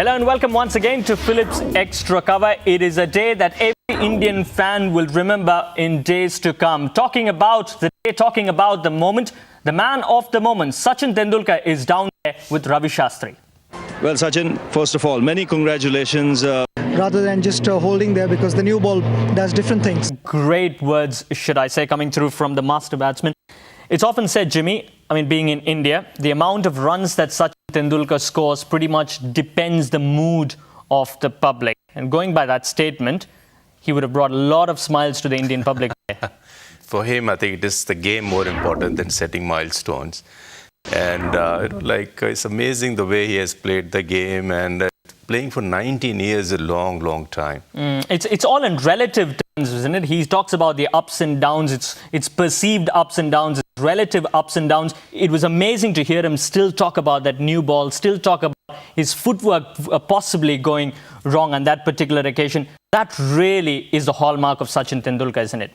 Hello and welcome once again to Philips Extra Cover. It is a day that every Indian fan will remember in days to come. Talking about the moment, the man of the moment, Sachin Tendulkar, is down there with Ravi Shastri. Well, Sachin, first of all, many congratulations. Rather than just holding there, because the new ball does different things. Great words, should I say, coming through from the master batsman. It's often said, Jimmy, being in India, the amount of runs that Sachin Tendulkar scores pretty much depends the mood of the public. And going by that statement, he would have brought a lot of smiles to the Indian public. For him, I think it is the game more important than setting milestones. And it's amazing the way he has played the game, and playing for 19 years is a long, long time. It's all in relative terms, isn't it? He talks about the ups and downs. It's perceived ups and downs, it's relative ups and downs. It was amazing to hear him still talk about that new ball, still talk about his footwork possibly going wrong on that particular occasion. That really is the hallmark of Sachin Tendulkar, isn't it?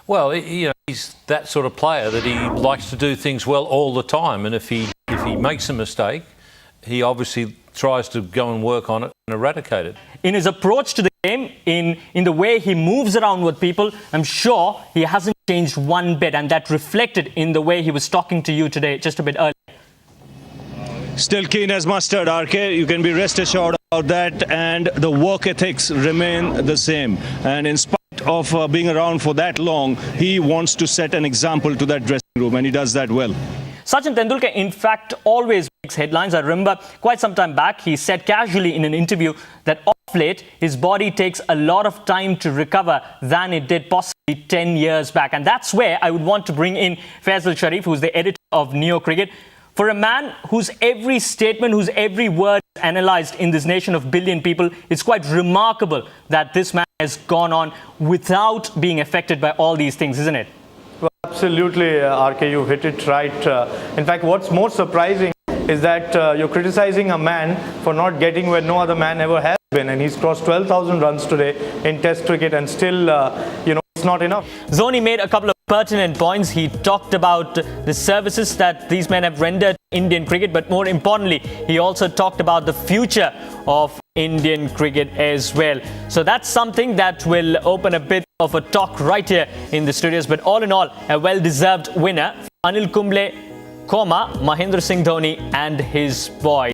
Well, he's that sort of player that he likes to do things well all the time, and if he makes a mistake, he obviously tries to go and work on it and eradicate it. In his approach to the game, in the way he moves around with people, I'm sure he hasn't changed one bit, and that reflected in the way he was talking to you today just a bit earlier. Still keen as mustard, RK. You can be rest assured about that, and the work ethics remain the same. And in spite of being around for that long, he wants to set an example to that dressing room, and he does that well. Sachin Tendulkar, in fact, always makes headlines. I remember quite some time back, he said casually in an interview that off late, his body takes a lot of time to recover than it did possibly 10 years back. And that's where I would want to bring in Faisal Sharif, who's the editor of Neo Cricket. For a man whose every statement, whose every word is analysed in this nation of billion people, it's quite remarkable that this man has gone on without being affected by all these things, isn't it? Well, absolutely, RK, you hit it right. In fact, what's more surprising is that you're criticizing a man for not getting where no other man ever has been, and he's crossed 12,000 runs today in Test cricket, and still, it's not enough. Dhoni made a couple of pertinent points. He talked about the services that these men have rendered Indian cricket, but more importantly, he also talked about the future of Indian cricket as well. So that's something that will open a bit of a talk right here in the studios. But all in all, a well-deserved winner, Anil Kumble, Mahendra Singh Dhoni and his boy.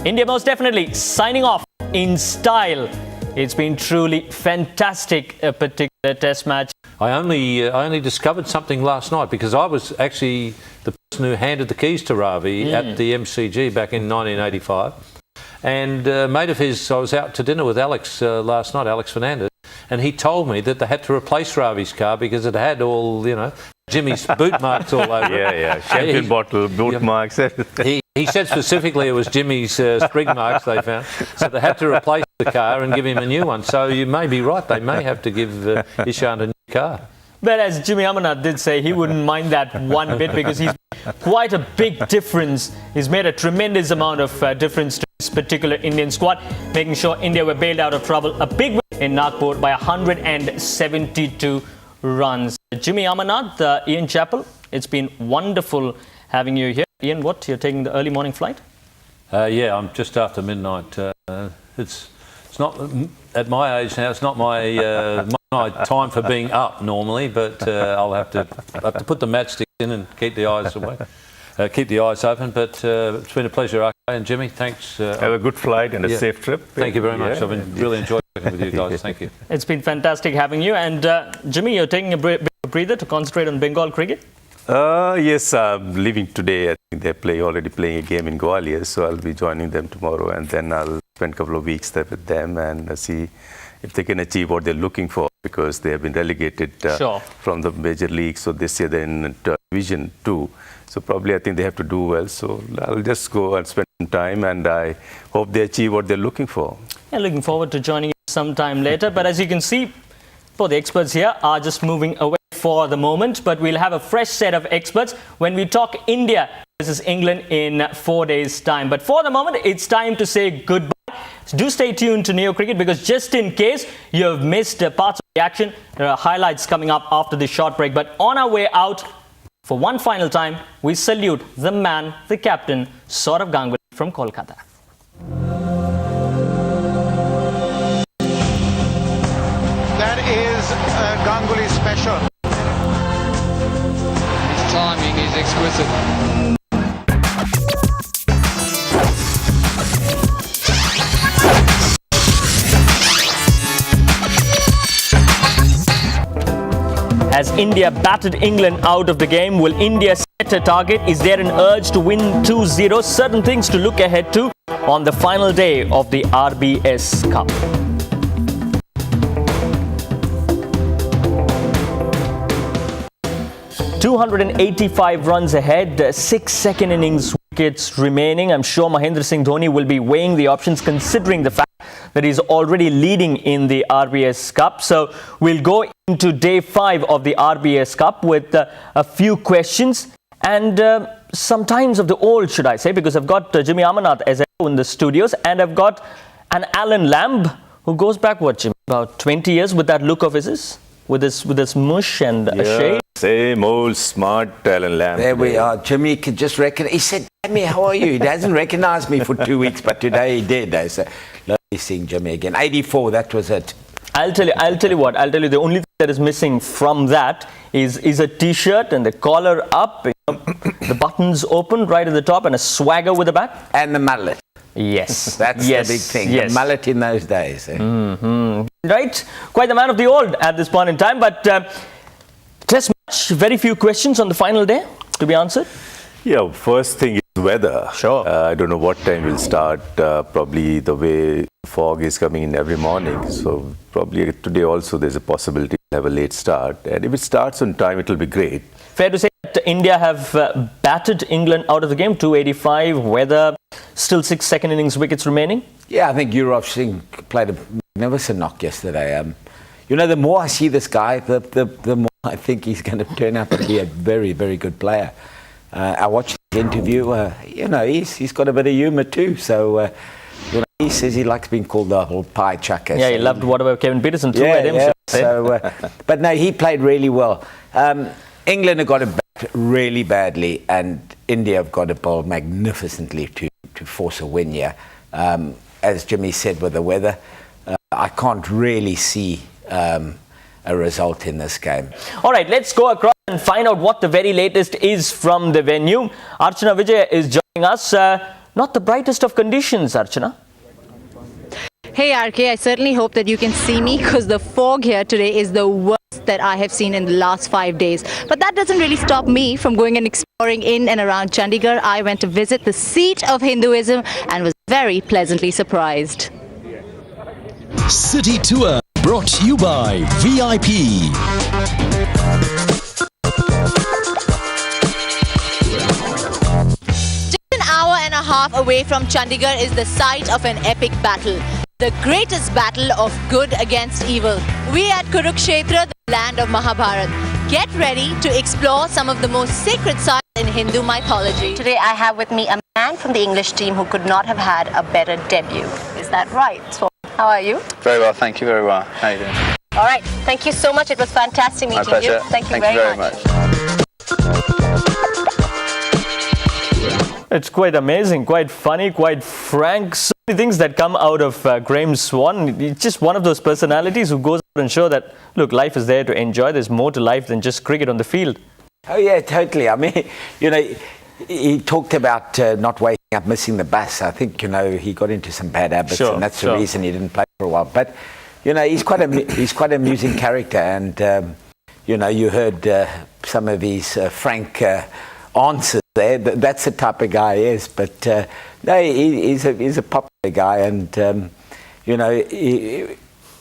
India most definitely signing off in style. It's been truly fantastic, a particular test match. I only discovered something last night, because I was actually the person who handed the keys to Ravi at the MCG back in 1985. And a mate of his, I was out to dinner with Alex last night, Alex Fernandez, and he told me that they had to replace Ravi's car because it had all, Jimmy's boot marks all over it. Yeah. Champion bottle, boot marks, everything. He said specifically it was Jimmy's sprig marks they found. So they had to replace the car and give him a new one. So you may be right, they may have to give Ishant a new car. But as Jimmy Amarnath did say, he wouldn't mind that one bit, because he's quite a big difference. He's made a tremendous amount of difference to this particular Indian squad, making sure India were bailed out of trouble. A big win in Nagpur by 172 runs. Jimmy Amarnath, Ian Chappell, it's been wonderful having you here. Ian, you're taking the early morning flight? Yeah, I'm just after midnight. It's not, at my age now, it's not my time for being up normally, but I'll have to put the matchsticks in and keep the eyes away, keep the eyes open. But it's been a pleasure, RK, and Jimmy, thanks. Have a good flight and a safe trip. Thank you very much. I've really enjoyed working with you guys. Thank you. It's been fantastic having you. And Jimmy, you're taking a bit of a breather to concentrate on Bengal cricket? Yes, I'm leaving today. I think they're already playing a game in Gwalior, so I'll be joining them tomorrow, and then I'll spend a couple of weeks there with them and see if they can achieve what they're looking for, because they have been relegated from the major league. So this year they're in Division 2. So probably I think they have to do well. So I'll just go and spend some time, and I hope they achieve what they're looking for. Yeah, looking forward to joining you sometime later. But as you can see, the experts here are just moving away for the moment, but we'll have a fresh set of experts when we talk India versus England in 4 days' time. But for the moment, it's time to say goodbye. So do stay tuned to Neo Cricket, because just in case you have missed parts of the action, there are highlights coming up after this short break. But on our way out, for one final time, we salute the man, the captain, Sourav Ganguly. from Kolkata. That is Ganguly special. His timing is exquisite. As India battered England out of the game, will India set a target? Is there an urge to win 2-0? Certain things to look ahead to on the final day of the RBS Cup. ...285 runs ahead, 6 second innings wickets remaining. I'm sure Mahendra Singh Dhoni will be weighing the options considering the fact that he's already leading in the RBS Cup. So we'll go into day 5 of the RBS Cup with a few questions and some times of the old, should I say, because I've got Jimmy Amarnath as in the studios and I've got an Alan Lamb who goes back, what, Jimmy, about 20 years with that look of his? With his mush and a shade? Same old smart Alan Lamb. There we are. Jimmy could just recognize. He said, "Jimmy, how are you?" He hasn't recognized me for 2 weeks, but today he did. I said, lovely seeing Jimmy again. 84, that was it. I'll tell you the only thing that is missing from that is a t-shirt and the collar up, the buttons open right at the top and a swagger with the bat. And the mullet. Yes. That's the big thing. Yes. The mullet in those days. Right? Quite the man of the old at this point in time, but test match, very few questions on the final day to be answered. Yeah, first thing is weather. Sure. I don't know what time we'll start. Probably the way fog is coming in every morning. So probably today also there's a possibility to have a late start. And if it starts on time, it will be great. Fair to say that India have battered England out of the game, 285, weather, still 6 second innings wickets remaining. Yeah, I think Yuvraj Singh played a magnificent knock yesterday. The more I see this guy, the more I think he's going to turn out to be a very, very good player. I watched his interview. He's got a bit of humour too. So, he says he likes being called the whole pie chucker. Yeah, so he loved whatever Kevin Peterson threw yeah, at him. Yeah. So, but no, he played really well. England have got to bat really badly, and India have got to bowl magnificently to force a win here. As Jimmy said with the weather, I can't really see a result in this game. All right, let's go across and find out what the very latest is from the venue. Archana Vijay is joining us. Not the brightest of conditions, Archana. Hey RK, I certainly hope that you can see me because the fog here today is the worst that I have seen in the last 5 days. But that doesn't really stop me from going and exploring in and around Chandigarh. I went to visit the seat of Hinduism and was very pleasantly surprised. City Tour brought to you by VIP. Just an hour and a half away from Chandigarh is the site of an epic battle. The greatest battle of good against evil. We at Kurukshetra, the land of Mahabharata. Get ready to explore some of the most sacred sites in Hindu mythology. Today I have with me a man from the English team who could not have had a better debut. Is that right? So, how are you? Very well, thank you very well. How are you doing? All right, thank you so much. It was fantastic meeting My pleasure. you. Thank you very much. It's quite amazing, quite funny, quite frank. So many things that come out of Graham Swan. He's just one of those personalities who goes out and show that, look, life is there to enjoy. There's more to life than just cricket on the field. Oh yeah, totally. I mean, he talked about not waking up, missing the bus. I think, he got into some bad habits, and that's the reason he didn't play for a while. But, he's quite an amusing character, and you heard some of his frank answers there. That's the type of guy he is. But no, he's a popular guy, and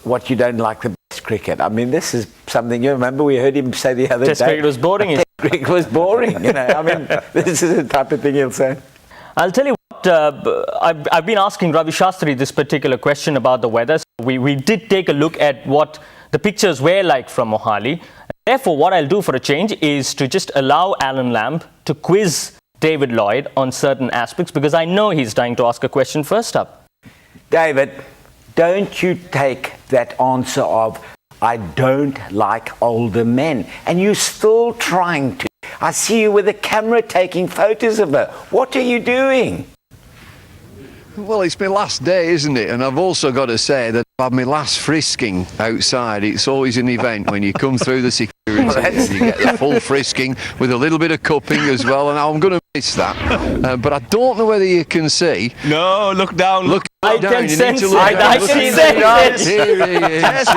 what you don't like the best cricket. I mean, this is something you remember. We heard him say the other day. Test cricket was boring. Test cricket was boring. I mean, this is the type of thing he'll say. I'll tell you what. I've been asking Ravi Shastri this particular question about the weather. So we did take a look at what the pictures were like from Mohali. Therefore, what I'll do for a change is to just allow Alan Lamb to quiz David Lloyd on certain aspects, because I know he's dying to ask a question first up. David, don't you take that answer of, I don't like older men, and you're still trying to. I see you with a camera taking photos of her. What are you doing? Well, it's my last day, isn't it? And I've also got to say that I've had my last frisking outside. It's always an event when you come through the security. You get the full frisking with a little bit of cupping as well, and I'm going to miss that. But I don't know whether you can see. No, look down. Look I down. can You sense need to look it. down. I Look can at sense that. it. Here he is.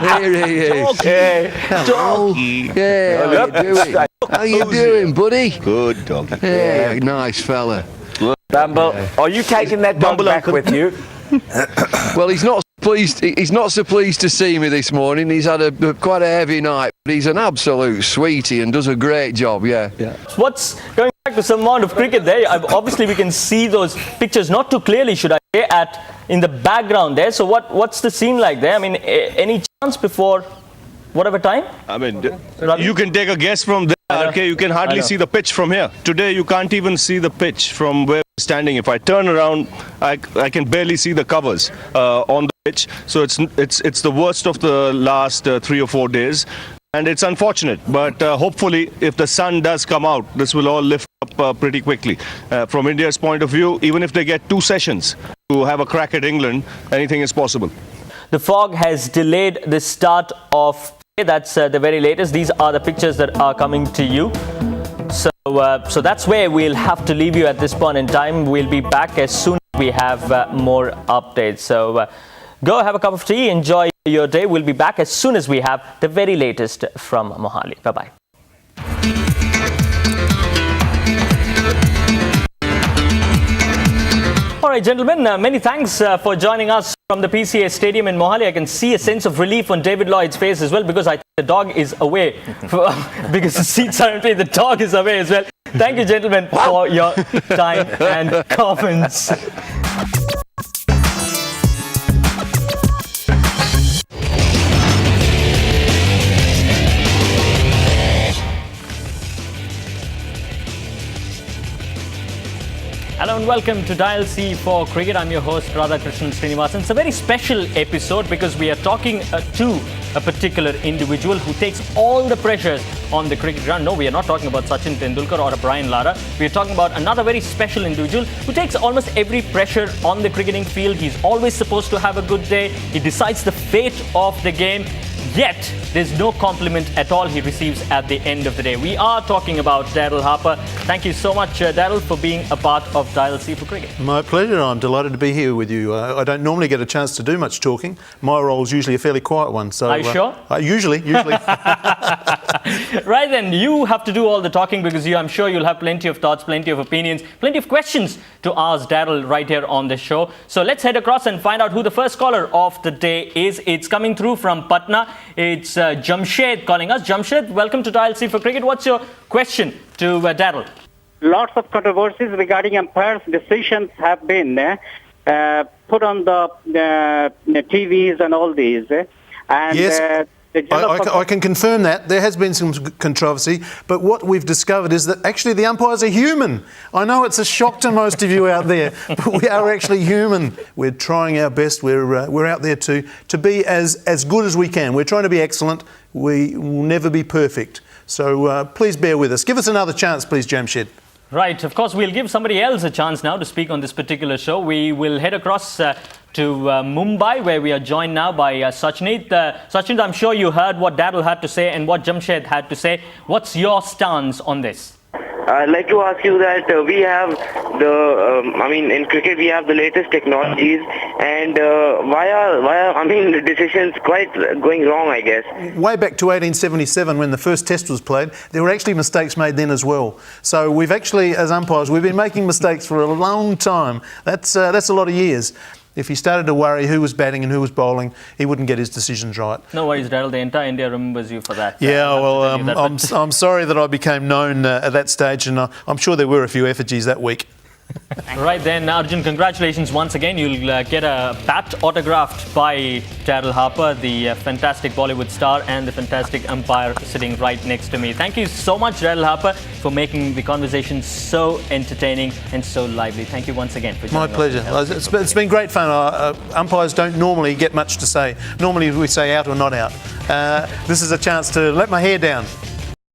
Here he is. Hello. Yeah, how you doing? How you doing, buddy? Good doggy. Yeah, nice fella. Bumble, are you taking that dog back with you? Well, he's not pleased. He's not so pleased to see me this morning. He's had quite a heavy night, but he's an absolute sweetie and does a great job. Yeah. What's going back to some amount of cricket there? Obviously, we can see those pictures not too clearly, should I say, in the background there. So what's the scene like there? I mean, any chance before whatever time? I mean, you can take a guess from there. Okay, you can hardly see the pitch from here. Today, you can't even see the pitch from where we're standing. If I turn around, I can barely see the covers on the pitch. So it's the worst of the last 3 or 4 days. And it's unfortunate, but hopefully, if the sun does come out, this will all lift up pretty quickly. From India's point of view, even if they get 2 sessions to have a crack at England, anything is possible. The fog has delayed the start of play. That's the very latest. These are the pictures that are coming to you. So that's where we'll have to leave you at this point in time. We'll be back as soon as we have more updates. So go have a cup of tea, enjoy your day. We'll be back as soon as we have the very latest from Mohali. Bye-bye. All right, gentlemen, many thanks for joining us from the PCA Stadium in Mohali. I can see a sense of relief on David Lloyd's face as well, because I think the dog is away. Because the seats are empty, the dog is away as well. Thank you, gentlemen, for your time and comments. Hello and welcome to Dial C for Cricket. I'm your host Radhakrishnan Srinivasan. It's a very special episode because we are talking to a particular individual who takes all the pressures on the cricket ground. No, we are not talking about Sachin Tendulkar or Brian Lara. We are talking about another very special individual who takes almost every pressure on the cricketing field. He's always supposed to have a good day. He decides the fate of the game. Yet, there's no compliment at all he receives at the end of the day. We are talking about Daryl Harper. Thank you so much, Daryl, for being a part of Dial C for Cricket. My pleasure. I'm delighted to be here with you. I don't normally get a chance to do much talking. My role is usually a fairly quiet one. So, are you sure? Usually. Right then, you have to do all the talking because I'm sure you'll have plenty of thoughts, plenty of opinions, plenty of questions to ask Daryl right here on the show. So let's head across and find out who the first caller of the day is. It's coming through from Patna. It's Jamshed calling us. Jamshed, welcome to Dial C for Cricket. What's your question to Daryl? Lots of controversies regarding umpires' decisions have been put on the TVs and all these. And yes. I can confirm that. There has been some controversy, but what we've discovered is that actually the umpires are human. I know it's a shock to most of you out there, but we are actually human. We're trying our best. We're out there to be as good as we can. We're trying to be excellent. We will never be perfect. So please bear with us. Give us another chance, please, Jamshed. Right. Of course, we'll give somebody else a chance now to speak on this particular show. We will head across to Mumbai, where we are joined now by Sachin. Sachin, I'm sure you heard what Daryl had to say and what Jamshed had to say. What's your stance on this? I'd like to ask you that we have in cricket we have the latest technologies, and why are the decisions quite going wrong, I guess? Way back to 1877 when the first test was played, there were actually mistakes made then as well. So we've actually, as umpires, we've been making mistakes for a long time. That's a lot of years. If he started to worry who was batting and who was bowling, he wouldn't get his decisions right. No worries, Daryl. The entire India remembers you for that. Yeah, I'm sorry that I became known at that stage, and I'm sure there were a few effigies that week. Right then, Arjun, congratulations once again. You'll get a bat autographed by Daryl Harper, the fantastic Bollywood star and the fantastic umpire sitting right next to me. Thank you so much, Daryl Harper, for making the conversation so entertaining and so lively. Thank you once again for joining us. My pleasure. It's been great fun. Umpires don't normally get much to say. Normally we say out or not out. This is a chance to let my hair down.